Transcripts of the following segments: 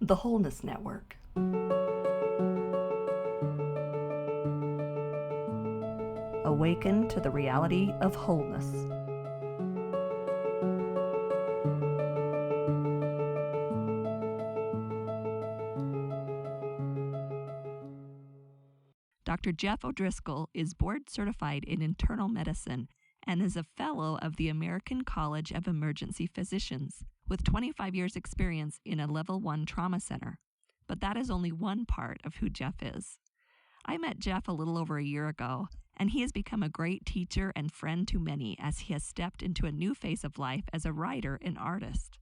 The Wholeness Network. Awaken to the reality of wholeness. Dr. Jeff O'Driscoll is board certified in internal medicine and is a fellow of the American College of Emergency Physicians, with 25 years' experience in a Level 1 trauma center. But that is only one part of who Jeff is. I met Jeff a little over a year ago, and he has become a great teacher and friend to many as he has stepped into a new phase of life as a writer and artist.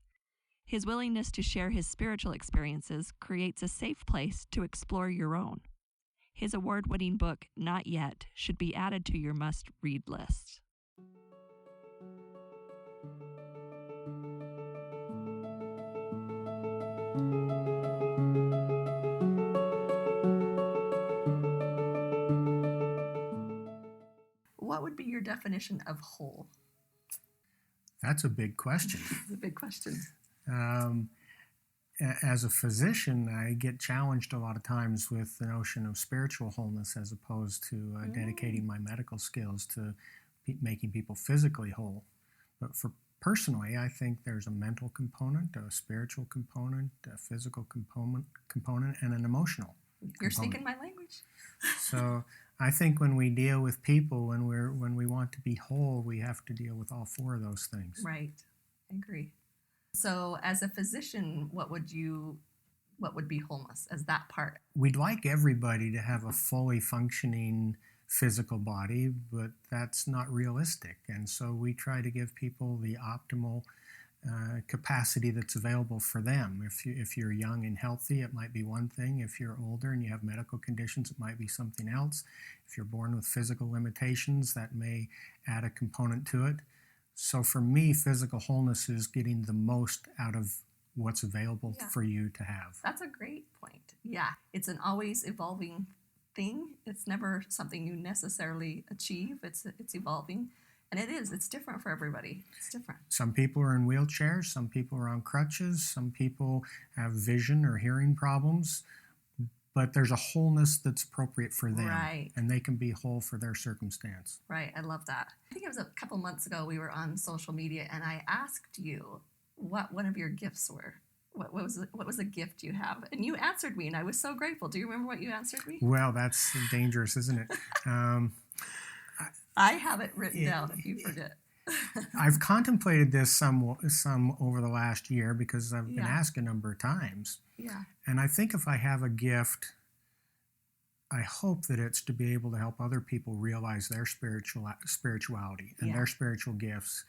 His willingness to share his spiritual experiences creates a safe place to explore your own. His award-winning book, Not Yet, should be added to your must-read list. What would be your definition of whole? That's a big question. It's a big question. As a physician, I get challenged a lot of times with the notion of spiritual wholeness as opposed to dedicating my medical skills to making people physically whole. But personally, I think there's a mental component, a spiritual component, a physical component, and an emotional You're component. speaking my language. So I think when we deal with people, when we want to be whole, we have to deal with all four of those things. Right. I agree. So as a physician, what would be wholeness as that part? We'd like everybody to have a fully functioning physical body, but that's not realistic. And so we try to give people the optimal capacity that's available for them. If you're young and healthy, it might be one thing. If you're older and you have medical conditions, it might be something else. If you're born with physical limitations, that may add a component to it. So for me, physical wholeness is getting the most out of what's available for you to have. That's a great point. Yeah, it's an always evolving thing. It's never something you necessarily achieve. It's evolving. And it's different for everybody. It's different. Some people are in wheelchairs, some people are on crutches, some people have vision or hearing problems, but there's a wholeness that's appropriate for them. Right. And they can be whole for their circumstance. Right, I love that. I think it was a couple months ago we were on social media and I asked you what one of your gifts were. What was a gift you have? And you answered me and I was so grateful. Do you remember what you answered me? Well, that's dangerous, isn't it? I have it written down if you forget. I've contemplated this some over the last year because I've been asked a number of times. Yeah. And I think if I have a gift, I hope that it's to be able to help other people realize their spirituality and their spiritual gifts,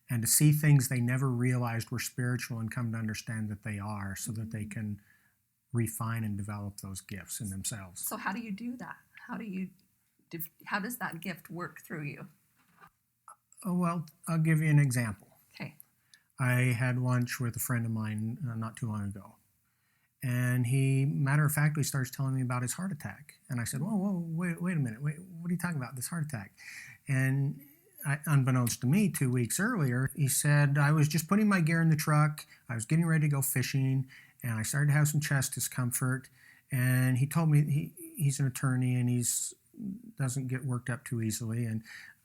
and to see things they never realized were spiritual and come to understand that they are, so that they can refine and develop those gifts in themselves. So how do you do that? How does that gift work through you? Oh, well, I'll give you an example. Okay. I had lunch with a friend of mine not too long ago. And he, matter of factly, starts telling me about his heart attack. And I said, whoa, wait a minute. What are you talking about, this heart attack? And unbeknownst to me, 2 weeks earlier, he said, I was just putting my gear in the truck. I was getting ready to go fishing. And I started to have some chest discomfort. And he told me he's an attorney and doesn't get worked up too easily. And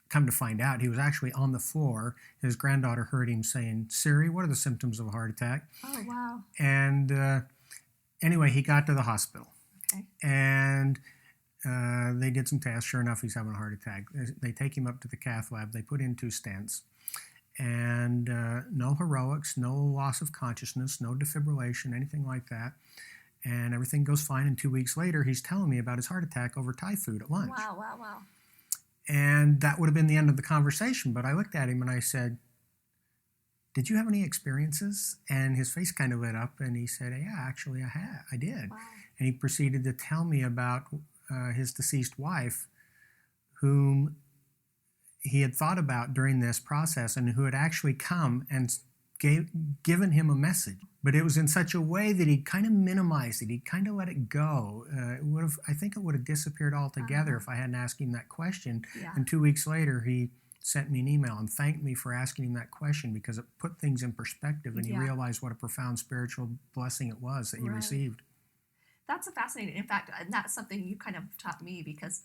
come to find out, he was actually on the floor. His granddaughter heard him saying, Siri, what are the symptoms of a heart attack? Oh, wow. And anyway, he got to the hospital. Okay. And they did some tests. Sure enough, he's having a heart attack. They take him up to the cath lab. They put in 2 stents. And no heroics, no loss of consciousness, no defibrillation, anything like that. And everything goes fine. And 2 weeks later, he's telling me about his heart attack over Thai food at lunch. Wow. And that would have been the end of the conversation. But I looked at him and I said, did you have any experiences? And his face kind of lit up and he said, yeah, actually I did. Wow. And he proceeded to tell me about his deceased wife, whom he had thought about during this process and who had actually come and given him a message. But it was in such a way that he kind of minimized it. He kind of let it go. I think it would have disappeared altogether if I hadn't asked him that question. Yeah. And 2 weeks later, he sent me an email and thanked me for asking him that question because it put things in perspective and he realized what a profound spiritual blessing it was that he received. That's a fascinating. In fact, and that's something you kind of taught me because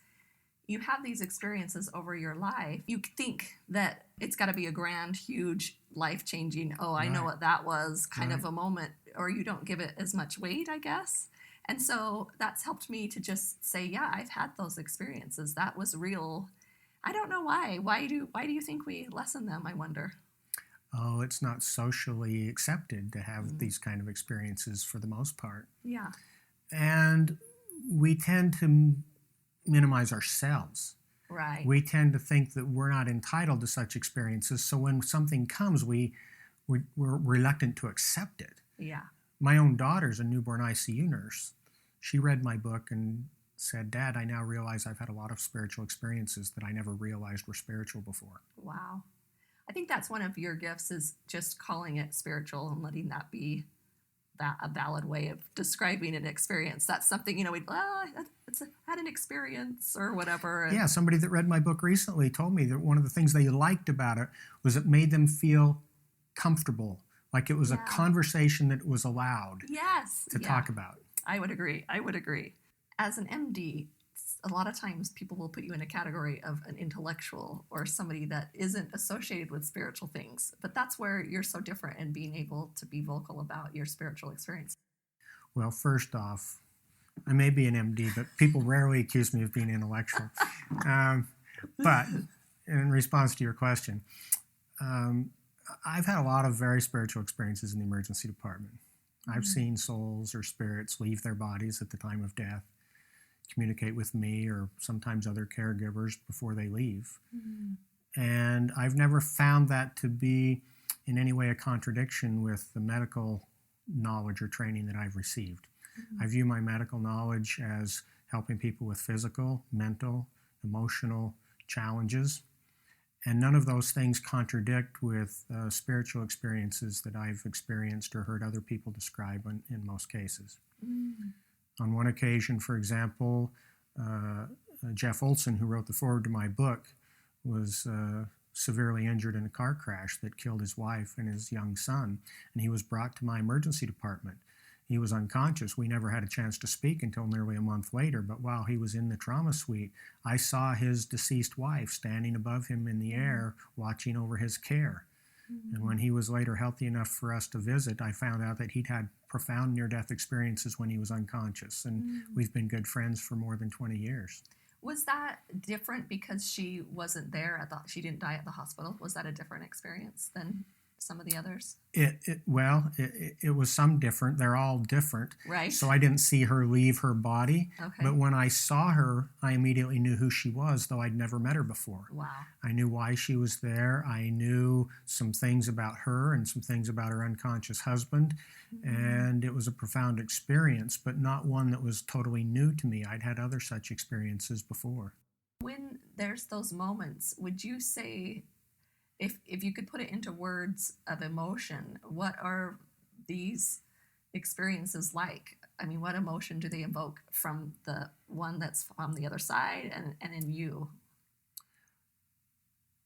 you have these experiences over your life. You think that it's got to be a grand, huge, life-changing, I know what that was kind of a moment, or you don't give it as much weight, I guess. And so that's helped me to just say, yeah, I've had those experiences. That was real. I don't know why. Why do you think we lessen them, I wonder? Oh, it's not socially accepted to have these kind of experiences for the most part. Yeah. And we tend to minimize ourselves. Right. We tend to think that we're not entitled to such experiences. So when something comes, we're reluctant to accept it. Yeah. My own daughter's a newborn ICU nurse. She read my book and said, Dad, I now realize I've had a lot of spiritual experiences that I never realized were spiritual before. Wow. I think that's one of your gifts, is just calling it spiritual and letting that be a valid way of describing an experience. That's something, had an experience or whatever. Yeah, somebody that read my book recently told me that one of the things they liked about it was it made them feel comfortable, like it was a conversation that was allowed to talk about. I would agree. As an MD, a lot of times people will put you in a category of an intellectual or somebody that isn't associated with spiritual things. But that's where you're so different in being able to be vocal about your spiritual experience. Well, first off, I may be an MD, but people rarely accuse me of being intellectual. But in response to your question, I've had a lot of very spiritual experiences in the emergency department. I've seen souls or spirits leave their bodies at the time of death, communicate with me or sometimes other caregivers before they leave. And I've never found that to be in any way a contradiction with the medical knowledge or training that I've received. I view my medical knowledge as helping people with physical, mental, emotional challenges. And none of those things contradict with spiritual experiences that I've experienced or heard other people describe in most cases. On one occasion, for example, Jeff Olson, who wrote the foreword to my book, was severely injured in a car crash that killed his wife and his young son, and he was brought to my emergency department. He was unconscious. We never had a chance to speak until nearly a month later, but while he was in the trauma suite, I saw his deceased wife standing above him in the air, watching over his care. And when he was later healthy enough for us to visit, I found out that he'd had profound near-death experiences when he was unconscious, and we've been good friends for more than 20 years. Was that different because she wasn't there she didn't die at the hospital? Was that a different experience than some of the others? It was some different. They're all different. Right. So I didn't see her leave her body. Okay. But when I saw her, I immediately knew who she was, though I'd never met her before. Wow. I knew why she was there. I knew some things about her and some things about her unconscious husband. And it was a profound experience, but not one that was totally new to me. I'd had other such experiences before. When there's those moments, would you say, if you could put it into words of emotion, what are these experiences like? I mean, what emotion do they evoke from the one that's on the other side and in you?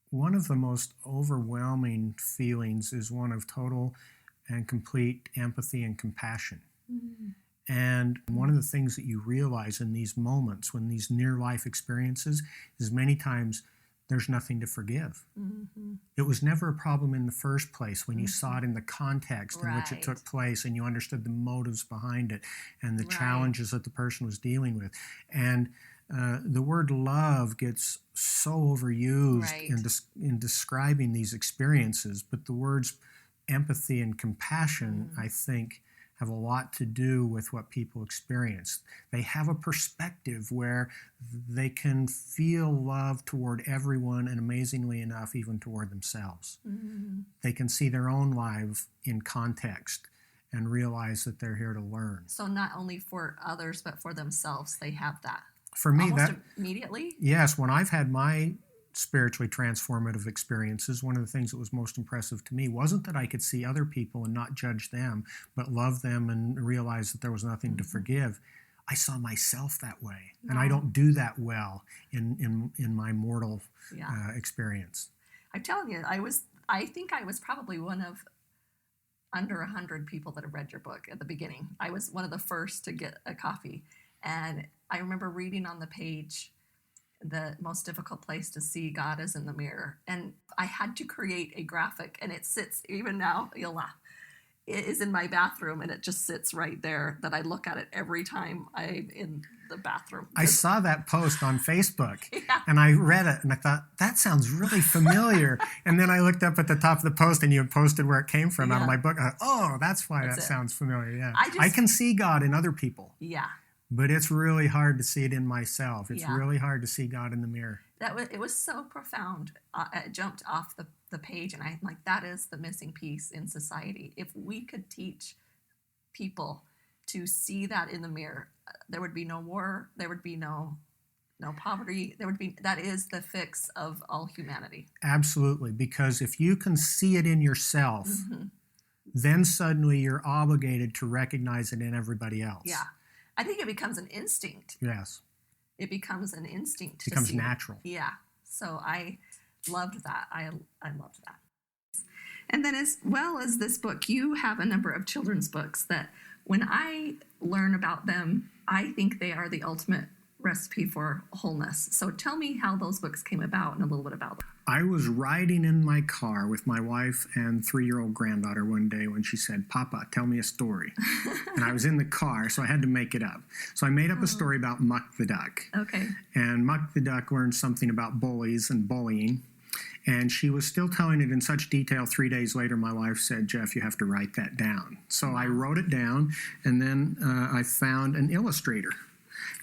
One of the most overwhelming feelings is one of total and complete empathy and compassion. And one of the things that you realize in these moments, when these near-life experiences, is many times there's nothing to forgive. It was never a problem in the first place when you saw it in the context in which it took place and you understood the motives behind it and the challenges that the person was dealing with. And the word love gets so overused in describing these experiences, but the words empathy and compassion, I think, have a lot to do with what people experience. They have a perspective where they can feel love toward everyone, and amazingly enough, even toward themselves. They can see their own life in context and realize that they're here to learn. So not only for others, but for themselves, they have that. For me, almost immediately? Yes, when I've had my spiritually transformative experiences, one of the things that was most impressive to me wasn't that I could see other people and not judge them, but love them and realize that there was nothing to forgive. I saw myself that way, and I don't do that well in my mortal experience. I'm telling you, I think I was probably one of under 100 people that have read your book at the beginning. I was one of the first to get a copy. And I remember reading on the page, the most difficult place to see God is in the mirror. And I had to create a graphic, and it sits, even now, you'll laugh. It is in my bathroom, and it just sits right there that I look at it every time I'm in the bathroom. I saw that post on Facebook, Yeah. and I read it, and I thought, that sounds really familiar. And then I looked up at the top of the post, and you had posted where it came from out of my book. I thought, oh, that's why that sounds familiar. Yeah, I can see God in other people. Yeah. But it's really hard to see it in myself. It's really hard to see God in the mirror. It was so profound. It jumped off the page, and I'm like, that is the missing piece in society. If we could teach people to see that in the mirror, there would be no war. There would be no poverty. That is the fix of all humanity. Absolutely, because if you can see it in yourself, then suddenly you're obligated to recognize it in everybody else. Yeah. I think it becomes an instinct. Yes. It becomes an instinct. It becomes natural. Yeah. So I loved that. I loved that. And then as well as this book, you have a number of children's books that when I learn about them, I think they are the ultimate recipe for wholeness. So tell me how those books came about and a little bit about them. I was riding in my car with my wife and 3-year-old granddaughter one day when she said, "Papa, tell me a story." And I was in the car, so I had to make it up. So I made up a story about Muck the Duck. Okay. And Muck the Duck learned something about bullies and bullying. And she was still telling it in such detail. 3 days later, my wife said, "Jeff, you have to write that down." So I wrote it down, and then I found an illustrator.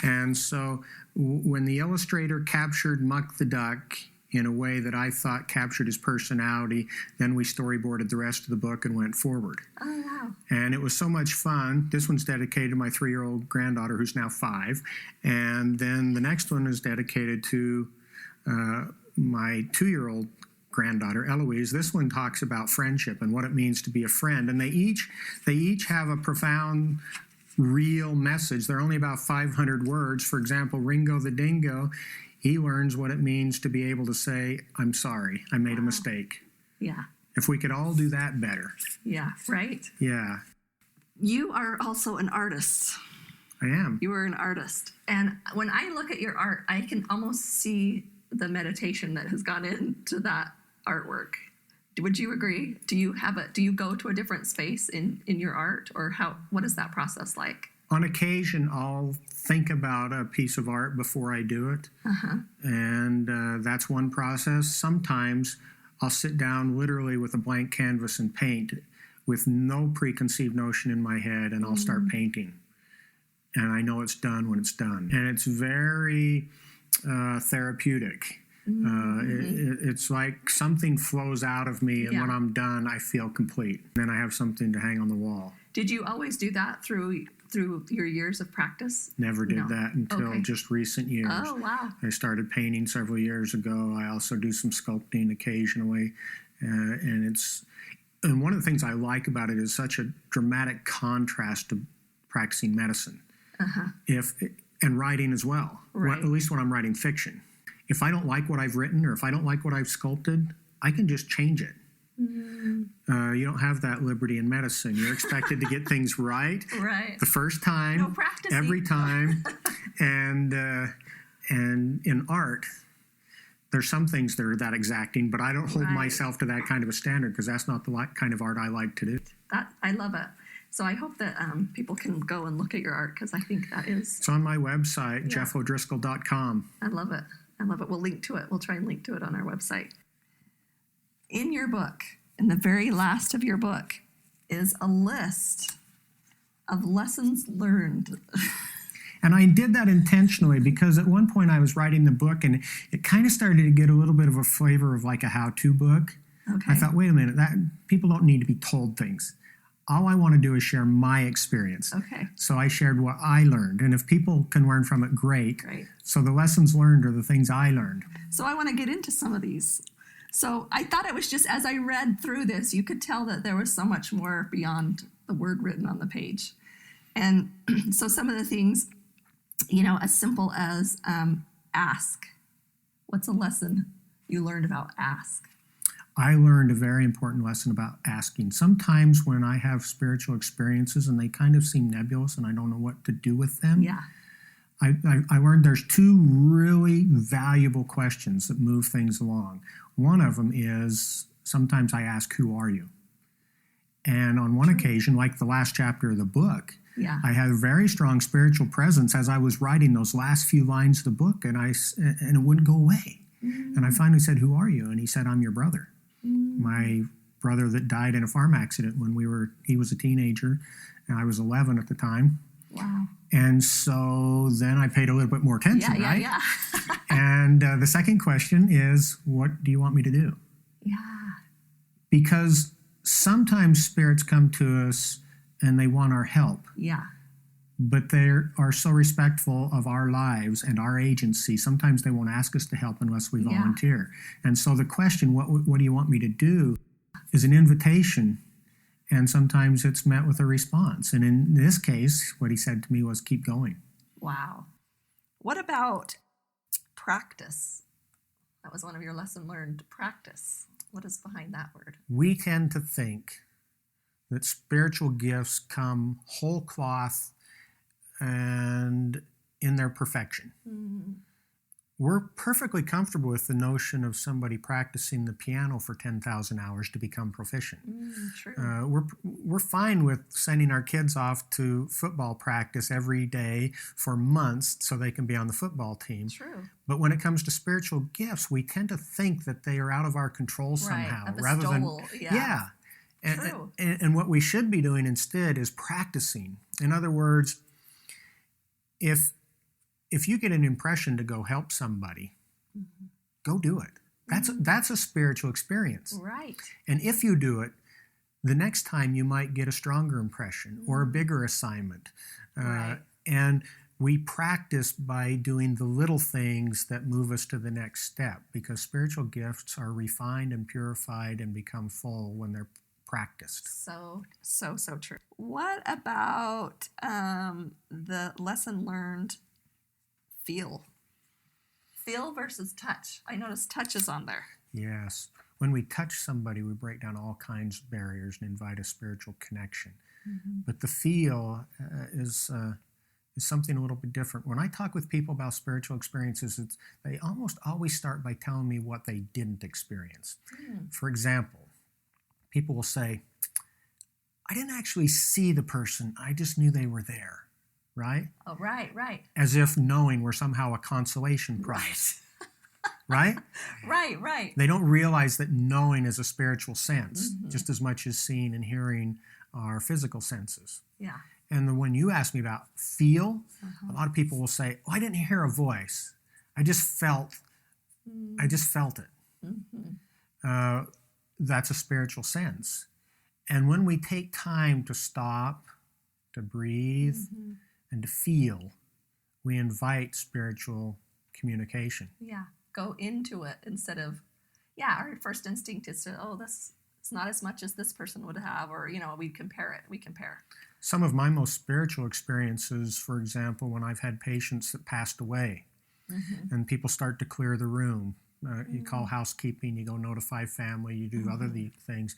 And so when the illustrator captured Muck the Duck in a way that I thought captured his personality, then we storyboarded the rest of the book and went forward. Oh, wow. And it was so much fun. This one's dedicated to my 3-year-old granddaughter, who's now 5. And then the next one is dedicated to my 2-year-old granddaughter, Eloise. This one talks about friendship and what it means to be a friend. And they each have a profound, real message. They're only about 500 words. For example, Ringo the Dingo, he learns what it means to be able to say, "I'm sorry, I made a mistake." Yeah. If we could all do that better. Yeah, right? Yeah. You are also an artist. I am. You are an artist. And when I look at your art, I can almost see the meditation that has gone into that artwork. Would you agree? Do you go to a different space in your art, or what is that process like? On occasion, I'll think about a piece of art before I do it. And that's one process. Sometimes I'll sit down literally with a blank canvas and paint with no preconceived notion in my head, and I'll start painting. And I know it's done when it's done. And it's very therapeutic. It's like something flows out of me, and when I'm done, I feel complete. Then I have something to hang on the wall. Did you always do that through your years of practice? Never did that until just recent years. Oh, wow. I started painting several years ago. I also do some sculpting occasionally. And one of the things I like about it is such a dramatic contrast to practicing medicine. And writing as well, right. At least when I'm writing fiction. If I don't like what I've written, or if I don't like what I've sculpted, I can just change it. You don't have that liberty in medicine. You're expected to get things right the first time, no practicing. every time. And in art, there's some things that are that exacting, but I don't hold myself to that kind of a standard, because that's not the kind of art I like to do. I love it. So I hope that people can go and look at your art, because I think that is... It's on my website, jeffodriscoll.com. I love it. We'll link to it. We'll try and link to it on our website. In your book, in the very last of your book, is a list of lessons learned. And I did that intentionally because at one point I was writing the book, and it kind of started to get a little bit of a flavor of like a how-to book. Okay. I thought, wait a minute, people don't need to be told things. All I want to do is share my experience. Okay. So I shared what I learned. And if people can learn from it, great. Great. So the lessons learned are the things I learned. So I want to get into some of these. So I thought it was just, as I read through this, you could tell that there was so much more beyond the word written on the page. And so some of the things, as simple as ask. What's a lesson you learned about ask? I learned a very important lesson about asking. Sometimes when I have spiritual experiences and they kind of seem nebulous and I don't know what to do with them, Yeah. I learned there's two really valuable questions that move things along. One of them is sometimes I ask, who are you? And on one occasion, like the last chapter of the book, Yeah. I had a very strong spiritual presence as I was writing those last few lines of the book, and it wouldn't go away. And I finally said, who are you? And he said, I'm your brother. My brother that died in a farm accident when he was a teenager, and I was 11 at the time. Wow. And so then I paid a little bit more attention, right? Yeah. And the second question is, what do you want me to do? Yeah. Because sometimes spirits come to us and they want our help, Yeah. but they are so respectful of our lives and our agency. Sometimes they won't ask us to help unless we volunteer. And so the question, what do you want me to do, is an invitation. And sometimes it's met with a response. And in this case, what he said to me was, keep going. Wow. What about practice? That was one of your lesson learned, practice. What is behind that word? We tend to think that spiritual gifts come whole cloth and in their perfection. Mm-hmm. We're perfectly comfortable with the notion of somebody practicing the piano for 10,000 hours to become proficient. True. We're fine with sending our kids off to football practice every day for months so they can be on the football team. True. But when it comes to spiritual gifts, we tend to think that they are out of our control somehow, Right. rather than Yeah. And, and what we should be doing instead is practicing. In other words, if you get an impression to go help somebody, go do it. That's a spiritual experience. Right. And if you do it, the next time you might get a stronger impression or a bigger assignment. Right. And we practice by doing the little things that move us to the next step, because spiritual gifts are refined and purified and become full when they're practiced. So true. What about the lesson learned, feel versus touch? I noticed touch is on there. Yes. When we touch somebody, we break down all kinds of barriers and invite a spiritual connection. But the feel is something a little bit different. When I talk with people about spiritual experiences, they almost always start by telling me what they didn't experience. For example, people will say, I didn't actually see the person, I just knew they were there. Right? Oh, right. As if knowing were somehow a consolation prize. Right? Right. They don't realize that knowing is a spiritual sense, just as much as seeing and hearing are physical senses. Yeah. And then when you ask me about feel, a lot of people will say, I didn't hear a voice. I just felt it. That's a spiritual sense. And when we take time to stop, to breathe, and to feel, we invite spiritual communication. Yeah, go into it instead of, our first instinct is to, this it's not as much as this person would have, or, we compare. Some of my most spiritual experiences, for example, when I've had patients that passed away, and people start to clear the room. You call housekeeping, you go notify family, you do other things.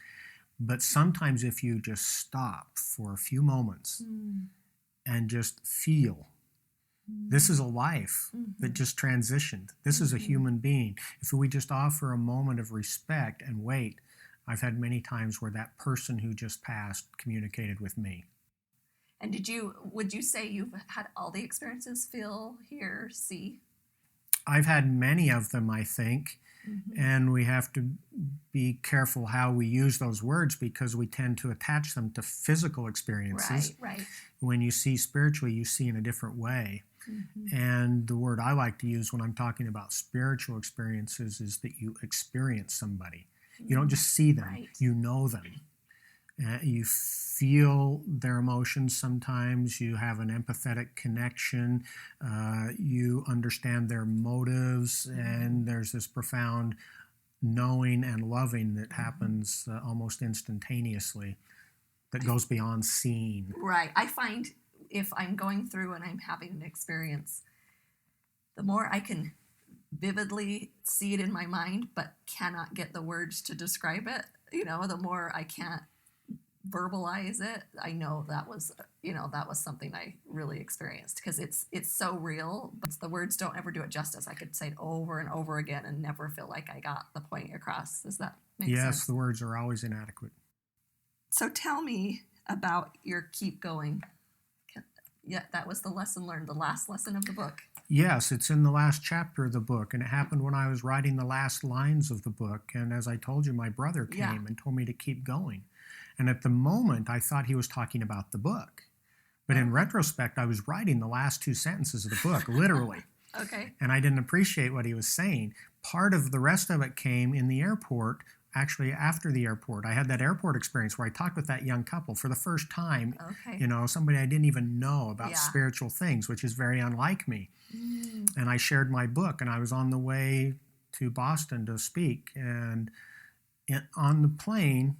But sometimes if you just stop for a few moments and just feel, this is a life that just transitioned. This is a human being. If we just offer a moment of respect and wait, I've had many times where that person who just passed communicated with me. And would you say you've had all the experiences, feel, hear, see? I've had many of them, I think. And we have to be careful how we use those words, because we tend to attach them to physical experiences. Right. When you see spiritually, you see in a different way. And the word I like to use when I'm talking about spiritual experiences is that you experience somebody. You don't just see them, you know them. You feel their emotions sometimes. You have an empathetic connection. You understand their motives, and there's this profound knowing and loving that happens almost instantaneously, that goes beyond seeing. Right. I find if I'm going through and I'm having an experience, the more I can vividly see it in my mind, but cannot get the words to describe it. The more I can't verbalize it, I know that was something I really experienced, because it's so real, but the words don't ever do it justice. I could say it over and over again and never feel like I got the point across. Does that make sense? Yes, the words are always inadequate. So tell me about your keep going. Yeah, that was the lesson learned, the last lesson of the book. Yes, it's in the last chapter of the book, and it happened when I was writing the last lines of the book. And as I told you, my brother came and told me to keep going. And at the moment, I thought he was talking about the book. But in retrospect, I was writing the last 2 sentences of the book, literally. Okay. And I didn't appreciate what he was saying. Part of the rest of it came in the airport. Actually, after the airport, I had that airport experience where I talked with that young couple for the first time. Okay. Somebody I didn't even know about spiritual things, which is very unlike me. And I shared my book, and I was on the way to Boston to speak. And on the plane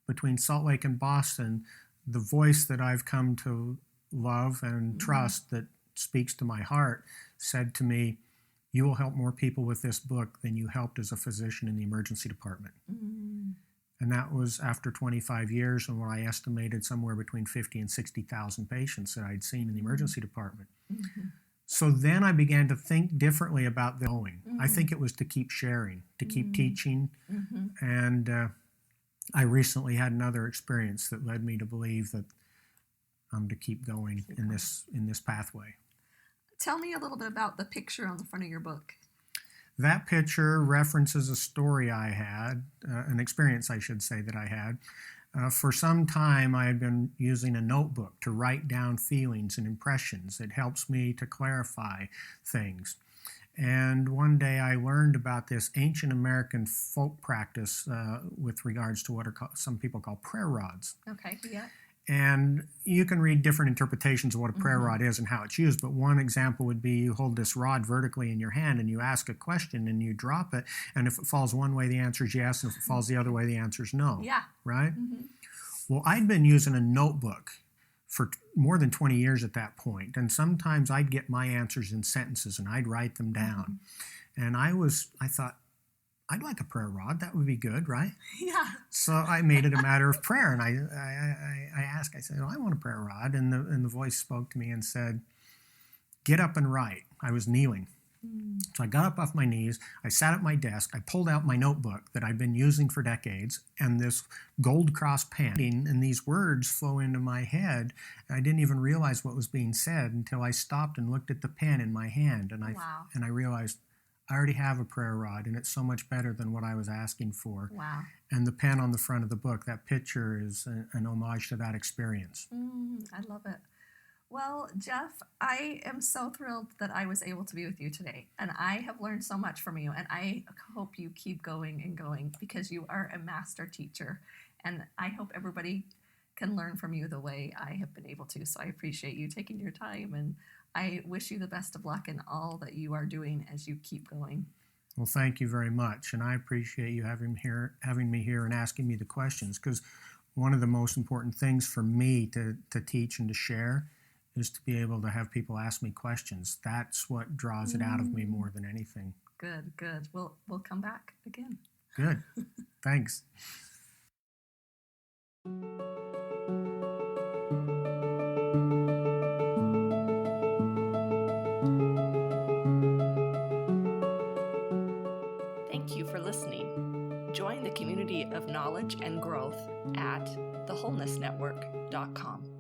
between Salt Lake and Boston, the voice that I've come to love and trust, that speaks to my heart, said to me, "You will help more people with this book than you helped as a physician in the emergency department." And that was after 25 years and what I estimated somewhere between 50 and 60,000 patients that I'd seen in the emergency department. So then I began to think differently about the going. I think it was to keep sharing, to keep teaching. And I recently had another experience that led me to believe that I'm to keep going in this pathway. Tell me a little bit about the picture on the front of your book. That picture references a story I had, an experience, I should say, that I had. For some time, I had been using a notebook to write down feelings and impressions. It helps me to clarify things. And one day I learned about this ancient American folk practice with regards to what some people call prayer rods. Okay, yeah. And you can read different interpretations of what a prayer rod is and how it's used, but one example would be you hold this rod vertically in your hand and you ask a question and you drop it, and if it falls one way, the answer is yes, and if it falls the other way, the answer is no. Yeah. Right? Well, I'd been using a notebook for more than 20 years at that point, and sometimes I'd get my answers in sentences and I'd write them down. And I thought, I'd like a prayer rod. That would be good, right? Yeah. So I made it a matter of prayer, and I asked. I said, "I want a prayer rod," and the voice spoke to me and said, "Get up and write." I was kneeling, so I got up off my knees. I sat at my desk. I pulled out my notebook that I'd been using for decades, and this gold cross pen, and these words flow into my head. I didn't even realize what was being said until I stopped and looked at the pen in my hand, and I realized, I already have a prayer rod, and it's so much better than what I was asking for. Wow. And the pen on the front of the book, that picture is an homage to that experience. I love it. Well, Jeff, I am so thrilled that I was able to be with you today, and I have learned so much from you, and I hope you keep going and going, because you are a master teacher, and I hope everybody can learn from you the way I have been able to. So I appreciate you taking your time, and I wish you the best of luck in all that you are doing as you keep going. Well, thank you very much, and I appreciate you having me here and asking me the questions, because one of the most important things for me to teach and to share is to be able to have people ask me questions. That's what draws it out of me more than anything. Good. We'll come back again. Good. Thanks. Thank you for listening. Join the community of knowledge and growth at thewholenessnetwork.com.